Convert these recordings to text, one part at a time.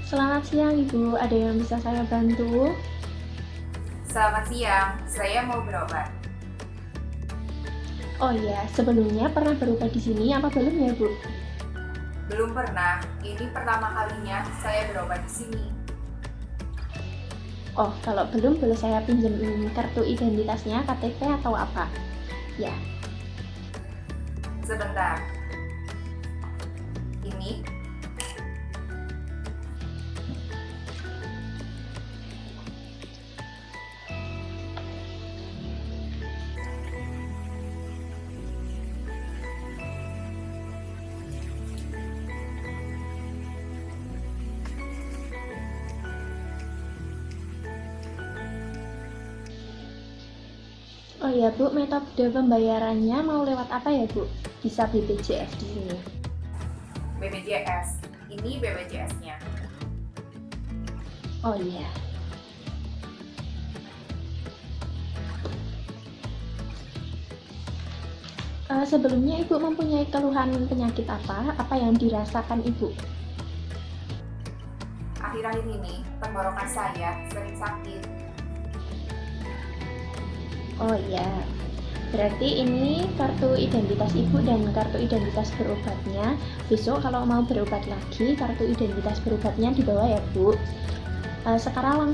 Selamat siang Ibu, ada yang bisa saya bantu? Selamat siang, saya mau berobat. Oh iya, sebelumnya pernah berobat di sini apa belum ya Bu? Belum pernah, ini pertama kalinya saya berobat di sini. Oh, kalau belum boleh saya pinjam kartu identitasnya, KTP atau apa? Ya, Sebentar. Ini oh iya Bu, metode pembayarannya mau lewat apa ya Bu? Bisa BPJS di sini. BPJS. Ini BPJS-nya. Oh iya. Sebelumnya Ibu mempunyai keluhan penyakit apa? Apa yang dirasakan Ibu? Akhir-akhir ini tenggorokan saya sering sakit. Oh iya, berarti ini kartu identitas Ibu dan kartu identitas berobatnya. Besok kalau mau berobat lagi, kartu identitas berobatnya dibawa ya Bu. Sekarang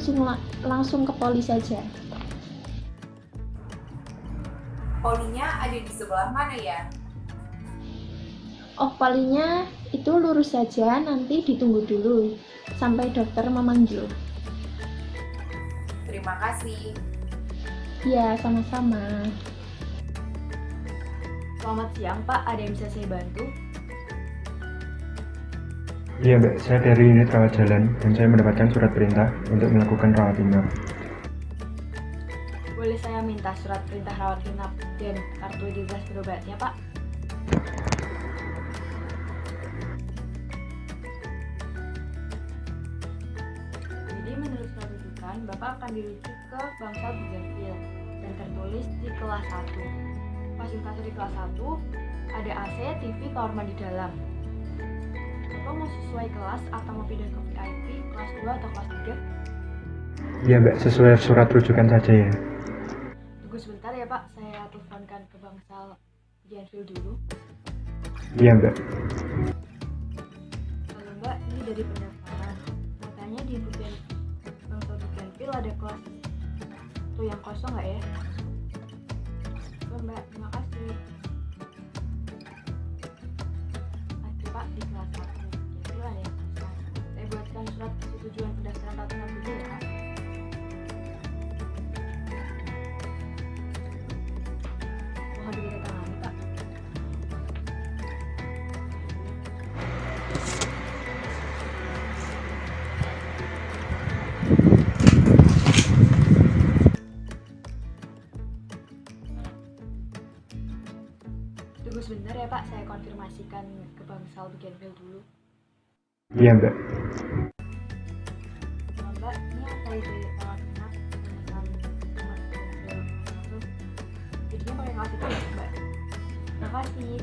langsung ke poli saja. Polinya ada di sebelah mana ya? Oh, polinya itu lurus saja, nanti ditunggu dulu sampai dokter memanggil. Terima kasih. Ya, sama-sama. Selamat siang Pak, ada yang bisa saya bantu? Iya Mbak, saya dari unit rawat jalan dan saya mendapatkan surat perintah untuk melakukan rawat inap. Boleh saya minta surat perintah rawat inap dan kartu identitas berobatnya Pak? Jadi menurut surat rujukan, Bapak akan dirujuk ke Bangsal Bougainville dan tertulis di kelas 1. Fasilitas di kelas 1 ada AC, TV, kamar mandi dalam. Bapak mau sesuai kelas atau mau pindah ke VIP, kelas 2 atau kelas 3? Iya Mbak, sesuai surat rujukan saja ya. Tunggu sebentar ya Pak, saya teleponkan ke Bangsal Bougainville dulu. Iya Mbak. Halo Mbak, ini dari pendaftaran. Katanya di Bangsal Bougainville ada kelas tuh yang kosong nggak ya? Oke Mbak, terima kasih. Ada Pak di kelas 1. Bougainville ada yang kosong. Saya buatkan surat persetujuan pendaftaran ratusan dulu ya Pak. Mohon ditandatangani Pak. Tunggu sebentar ya Pak, saya konfirmasikan ke Bangsal Bougainville dulu. Iya Mbak. Mbak, ini apa ide rawat inap dengan nomor Bougainville 1? Jadinya pakai kelas itu ya Mbak? Makasih.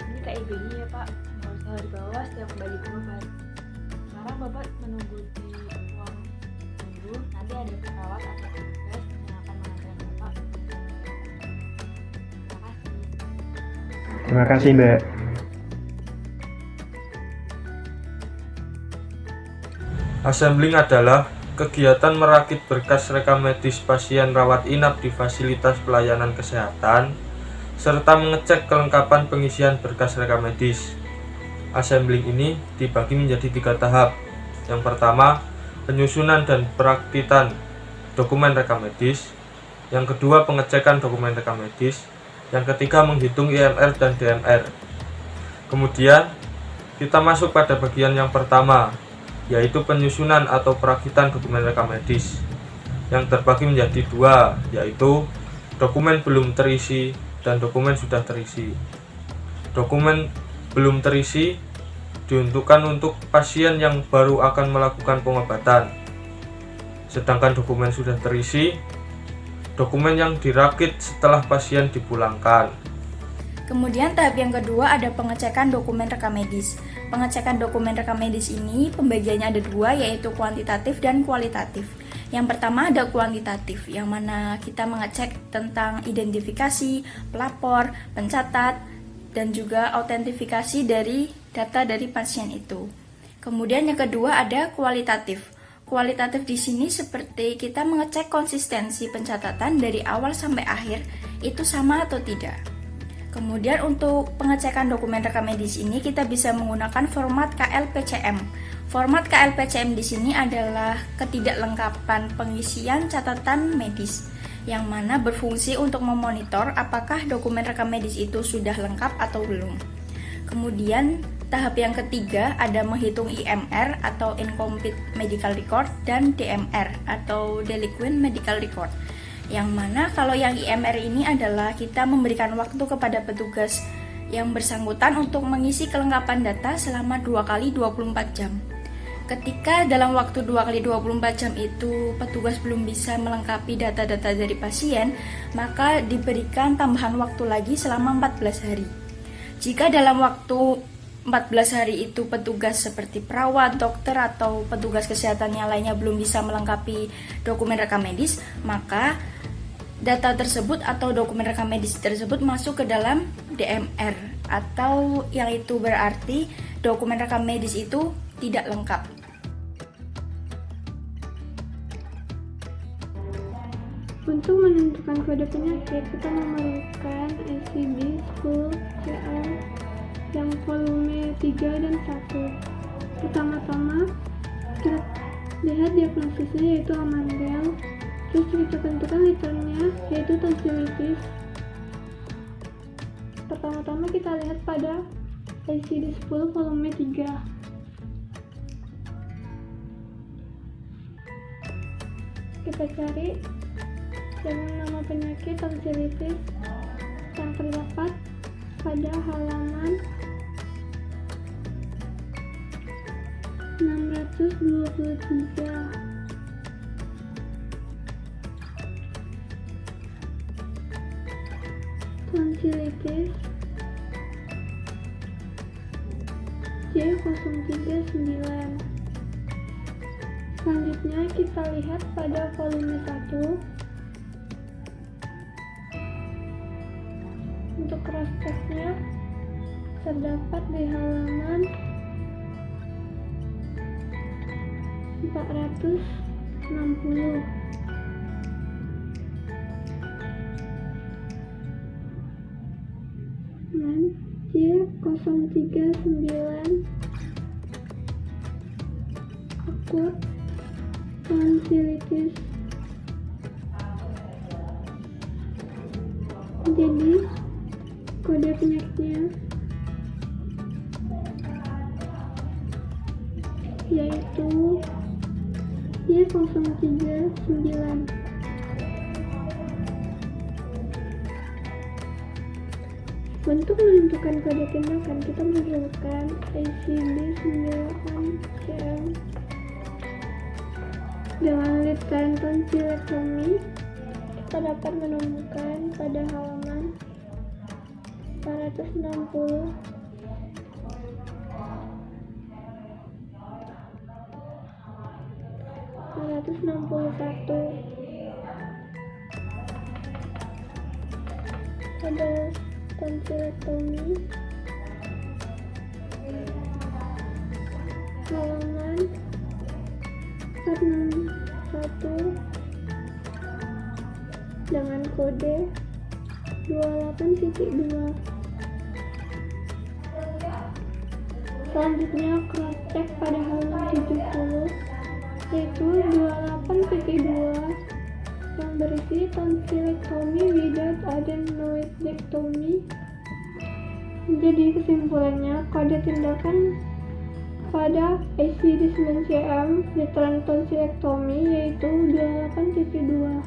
Ini KIB-nya ya Pak, nggak usah dibawa setiap kembali berobat. Sekarang Bapak menunggu di ruang tunggu, nanti ada perawat atau petugas yang akan mengantar Bapak. Terima kasih. Terima kasih Mbak. Assembling adalah kegiatan merakit berkas rekam medis pasien rawat inap di fasilitas pelayanan kesehatan, serta mengecek kelengkapan pengisian berkas rekam medis. Assembling ini dibagi menjadi 3 tahap. Yang pertama, penyusunan dan perakitan dokumen rekam medis. Yang kedua, pengecekan dokumen rekam medis. Yang ketiga, menghitung IMR dan DMR. Kemudian, kita masuk pada bagian yang pertama, yaitu penyusunan atau perakitan dokumen rekam medis, yang terbagi menjadi 2, yaitu dokumen belum terisi dan dokumen sudah terisi. Dokumen belum terisi diuntukkan untuk pasien yang baru akan melakukan pengobatan, sedangkan dokumen sudah terisi dokumen yang dirakit setelah pasien dipulangkan. Kemudian tahap yang kedua ada pengecekan dokumen rekam medis. Pengecekan dokumen rekam medis ini pembagiannya ada dua, yaitu kuantitatif dan kualitatif. Yang pertama ada kuantitatif, yang mana kita mengecek tentang identifikasi, pelapor, pencatat, dan juga autentifikasi dari data dari pasien itu. Kemudian yang kedua ada kualitatif. Kualitatif di sini seperti kita mengecek konsistensi pencatatan dari awal sampai akhir itu sama atau tidak. Kemudian untuk pengecekan dokumen rekam medis ini kita bisa menggunakan format KLPCM. Format KLPCM di sini adalah ketidaklengkapan pengisian catatan medis, yang mana berfungsi untuk memonitor apakah dokumen rekam medis itu sudah lengkap atau belum. Kemudian tahap yang ketiga ada menghitung IMR atau Incomplete Medical Record dan DMR atau Delinquent Medical Record. Yang mana kalau yang IMR ini adalah kita memberikan waktu kepada petugas yang bersangkutan untuk mengisi kelengkapan data selama 2 kali 24 jam. Ketika dalam waktu 2 kali 24 jam itu petugas belum bisa melengkapi data-data dari pasien, maka diberikan tambahan waktu lagi selama 14 hari. Jika dalam waktu 14 hari itu petugas seperti perawat, dokter, atau petugas kesehatan yang lainnya belum bisa melengkapi dokumen rekam medis, maka data tersebut atau dokumen rekam medis tersebut masuk ke dalam DMR, atau yang itu berarti dokumen rekam medis itu tidak lengkap. Untuk menentukan kode penyakit, kita memerlukan ICD-10-CM yang volume 3 dan 1. Pertama-tama, kita lihat diagnosisnya yaitu Amandel. Terus kita tentukan liternya yaitu tonsilitis. Pertama-tama kita lihat pada ICD-10 volume 3. Kita cari dengan nama penyakit tonsilitis yang terdapat pada halaman 623. Tonsilitis J039. Selanjutnya kita lihat pada volume 1. Untuk cross check-nya terdapat di halaman 460. Dan J039 akut tonsilitis. Jadi kode penyakitnya yaitu Y039. Untuk menentukan kode tindakan, kita memerlukan ICD-9-CM dengan literan tonsilektomi. Kita dapat menemukan pada halaman 460. Pada tonsilektomi halaman 461 dengan kode 28.2. Selanjutnya cross check pada halaman 70 yaitu 28.2 yang berisi tonsilektomi without adenoidectomy. Jadi kesimpulannya kode tindakan pada ICD-9-CM literan tonsilektomi yaitu 28.2.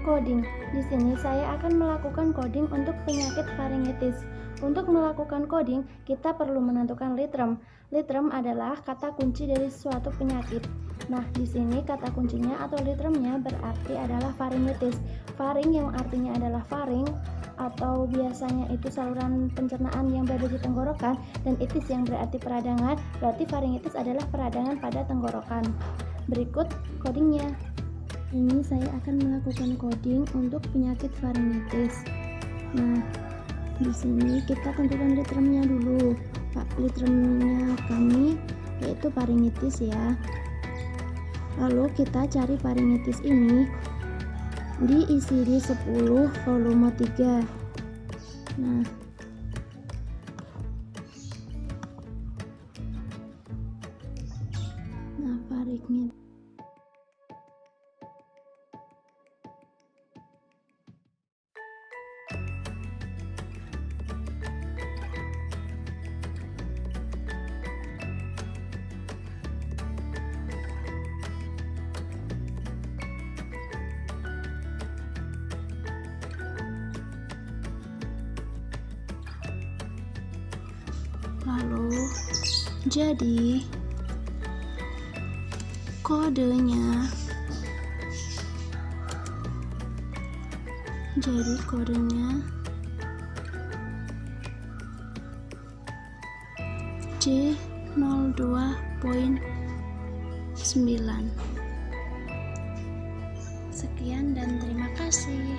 Coding. Di sini saya akan melakukan coding untuk penyakit faringitis. Untuk melakukan coding, kita perlu menentukan literum. Literum adalah kata kunci dari suatu penyakit. Nah, di sini kata kuncinya atau literumnya berarti adalah faringitis. Faring yang artinya adalah faring, atau biasanya itu saluran pencernaan yang berada di tenggorokan, dan itis yang berarti peradangan, berarti faringitis adalah peradangan pada tenggorokan. Berikut codingnya. Ini saya akan melakukan coding untuk penyakit faringitis. Nah, di sini kita tentukan litremnya dulu. Litremnya kami yaitu faringitis ya. Lalu kita cari faringitis ini di ICD 10 volume 3. Nah, faringitis. Lalu jadi kodenya C02.9. Sekian dan terima kasih.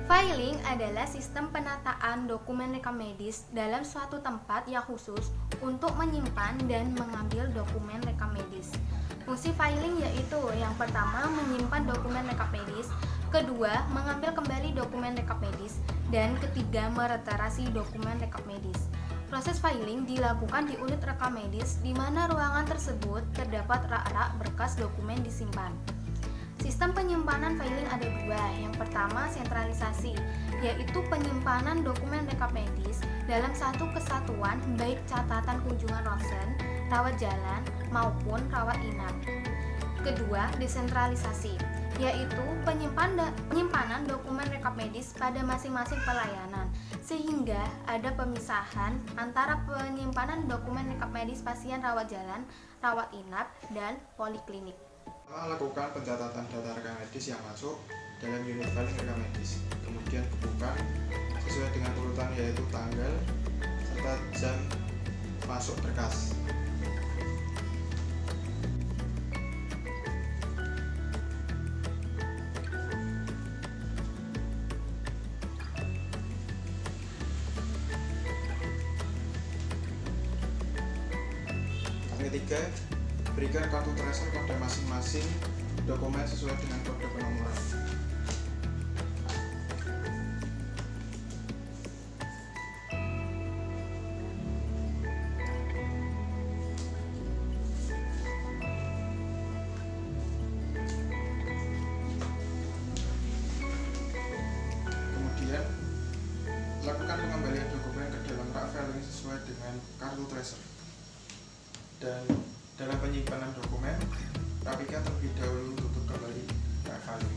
Filing adalah sistem penataan dokumen rekam medis dalam suatu tempat yang khusus untuk menyimpan dan mengambil dokumen rekam medis. Fungsi filing yaitu yang pertama menyimpan dokumen rekam medis, kedua mengambil kembali dokumen rekam medis, dan ketiga mereterasi dokumen rekam medis. Proses filing dilakukan di unit rekam medis di mana ruangan tersebut terdapat rak-rak berkas dokumen disimpan. Sistem penyimpanan filing ada dua. Yang pertama sentralisasi, yaitu penyimpanan dokumen rekam medis dalam satu kesatuan baik catatan kunjungan ronsen, rawat jalan maupun rawat inap. Kedua, desentralisasi, yaitu penyimpanan dokumen rekam medis pada masing-masing pelayanan, sehingga ada pemisahan antara penyimpanan dokumen rekam medis pasien rawat jalan, rawat inap, dan poliklinik. Lakukan pencatatan data rekam medis yang masuk dalam unit filing rekam medis, kemudian bukukan sesuai dengan urutan yaitu tanggal serta jam masuk berkas. Ketiga, berikan kartu tracer pada masing-masing dokumen sesuai dengan kode penomoran. Kemudian, lakukan pengembalian dokumen ke dalam rak filing sesuai dengan kartu tracer. Dan dalam penyimpanan dokumen, rapikan terlebih dahulu tutup kembali rak filing.